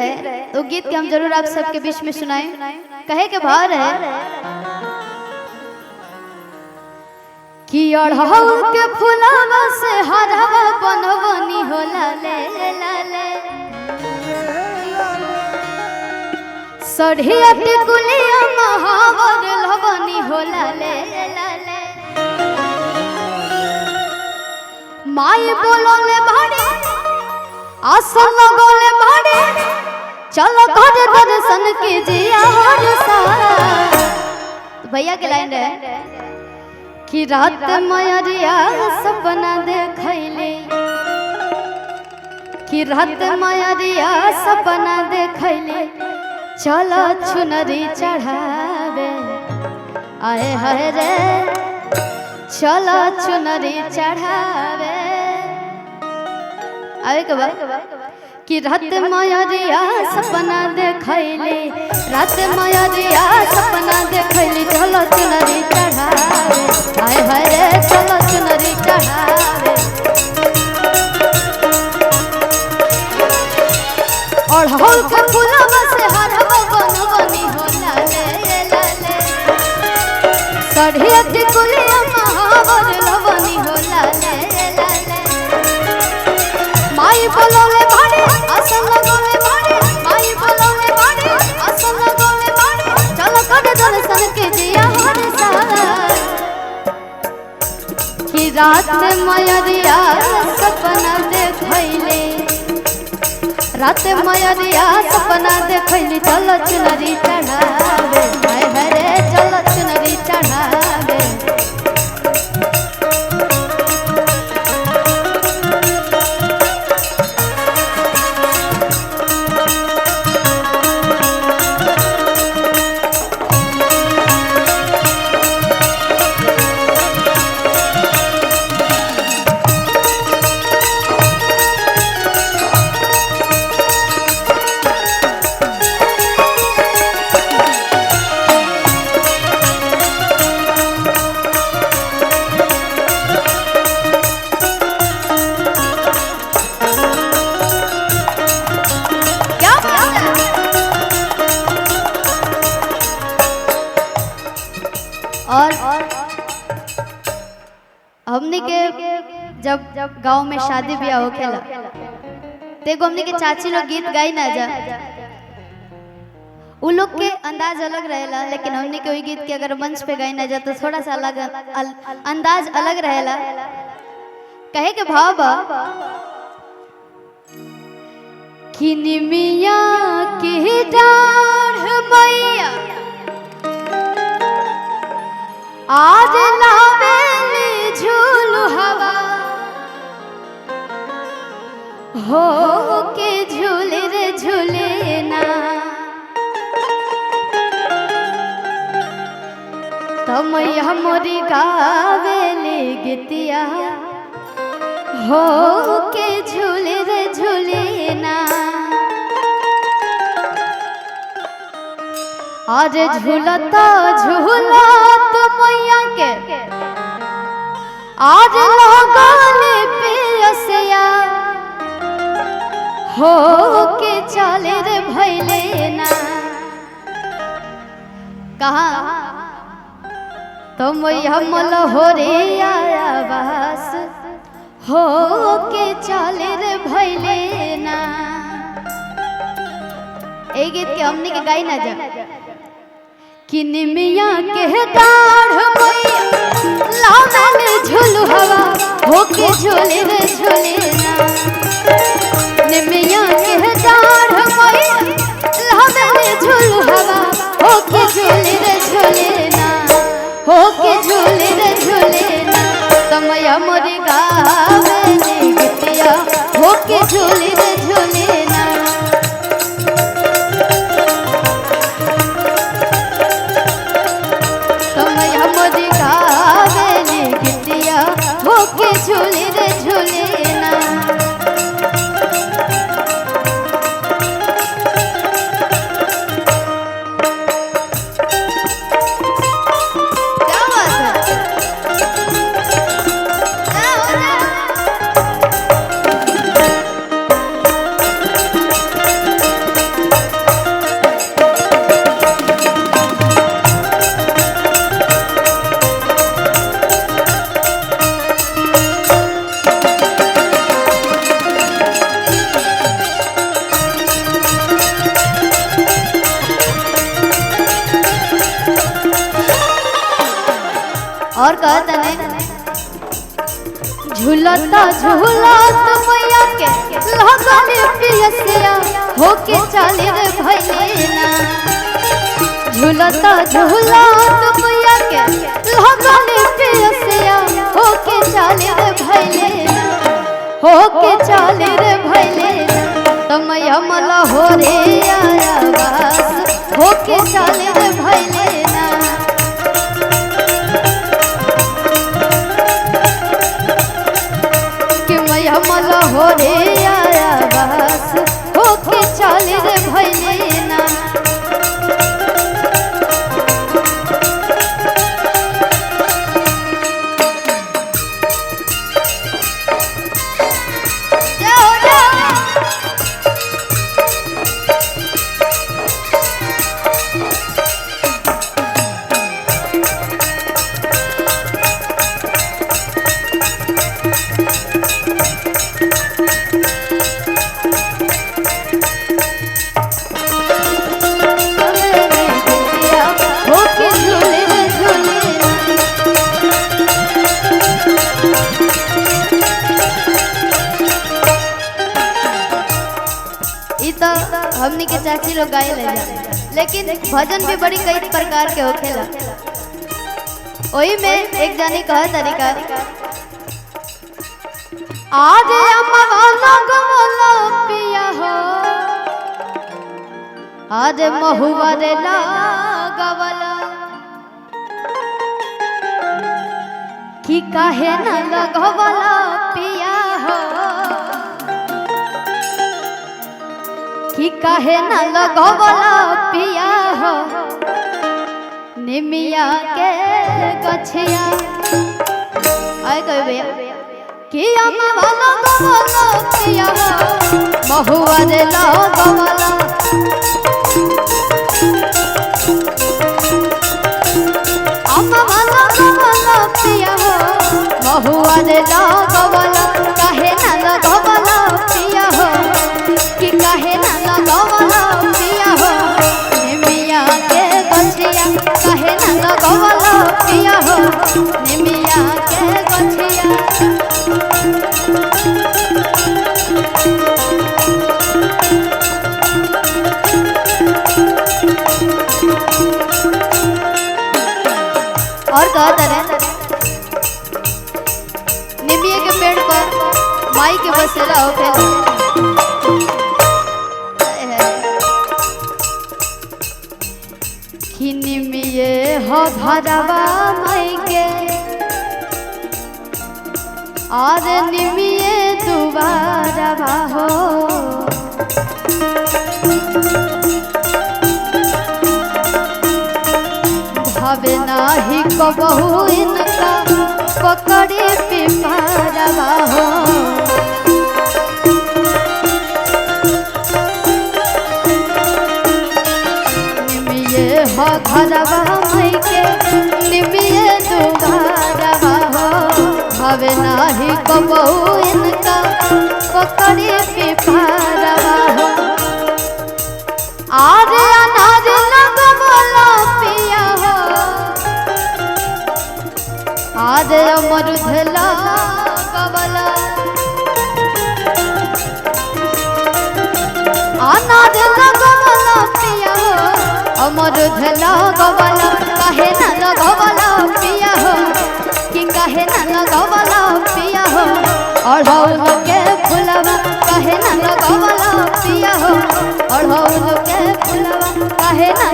तो गीत के हम जरूर आप सबके बीच में सुनाएं। कहे के भार है कि अढ़ऊ के फुलावा से हरवा बनवनी हो लाले लाले सढ़िया टिकुलिया महावर लवनी हो लाले लाले माई बोलोले भाड़े आसन लगोले भाड़े चलो घर दर्शन कीजिए हर साल। तो भैया के लाइन है कि रात मयरिया सपना देखैले कि रात मयरिया सपना देखैले चलो चुनरी चढ़ावे आए हाय रे चलो चुनरी चढ़ावे आवे के बाद कि रात मयरिया सपना देखैले रात मयरिया सपना देखैले चलो चुनरी चढ़ावे हाय हाय रे चलो चुनरी चढ़ावे और हौल के फुलवा से हरवा बनवनी हो लाले लाले सढ़िया टिकुलिया महावर लवनी हो लाले लाले माई बोलोले भाड़े आसन लगोले भाड़े माई बोलोले भाड़े आसन लगोले भाड़े चलो कर दर्शन कीजिए हर साल कि रात मयरिया सपना देखैले रात मयरिया सपना देखैले चलो चुनरी चढ़ावे हाय हाय रे चलो चुनरी चढ़ावे और हमने के जब गांव में शादी ब्याह होखेला तेगो हमने के चाची लोग गीत गाई ना जा उ लोग के अंदाज अलग रहेला लेकिन हमने के वही गीत के अगर मंच पे गाई ना जा तो थोड़ा सा अलग अंदाज अलग रहेला। कहे के भाव बा कि निमिया की डाढ़ मैया आज लावेली झूलू हवा हो के झूले रे झूले ना तमैया मोरी गावेली गीतिया हो के झूले रे झूले ना आज झूलता झूलत मैया के आज लगले पियसिया हो के चले रे भैले ना कहा तो मैया मल हो रे आया बस हो के चले रे भैले ना। ए गीत के हमने के गाई ना जा कि निमिया के डाढ़ मैया लावेले झूलू हवा होके झूले रे झूले ना निमिया के डाढ़ मैया लावेले झूलू हवा होके झूले रे झूले ना होके झूले रे झूले ना तमया मोरी गावेले गीतिया होके झूले रे झूले ना होके झूले रे झूले ना। और कहता नहीं झूलता झूलत मैया के लगन पियसिया होके चले रे भैलेना झूलता झूलत मैया के लगन पियसिया होके चले रे भैलेना होके चले रे भैलेना तमया मला हो रे आया बास होके चले रे भैलेना मला हो रे आया बस होके चले रे भैलेना जाओ जाओ हमनी के चाची लोग गाए ले लेकिन भजन भी बड़ी कई प्रकार के होखेला वही में एक जानी कहा तरीका आज अम्मा गवला पिया हो आज महुआ रे लगवला कि काहे न लगवला पिया हो कि काहे न लगवला पिया हो निमिया के गछिया आय कह भैया कि अम्मा लगवला पिया हो महुआ रे लगवला अम्मा लगवला पिया हो महुआ रे लगवला काहे न लगवला पिया हो कि काहे न लगवला पिया हो निमिया के गछिया काहे न लगवला पिया हो निमिया के गछिया और कहता है निमिया के पेड़ पर माई के बसेला होखेला निमिये हो घरवा माई के और निमिये दुबारवा हो भावे नाही कबहू इनका पकड़े पिपारवा हो घरवा माई के निमिये दुबारवा हो भावे नाही कबहू इनका पकड़े पिपारवा हो आज अनाज लगवला पिया हो आज अमरुद लगवला अनाज लगवला पिया हो अमरुद लगवला काहे न लगवला पिया हो कि काहे न लगवला पिया हो अढ़ौल के फुलवा काहे न लगवला पिया हो अढ़ौल के फुलवा काहे न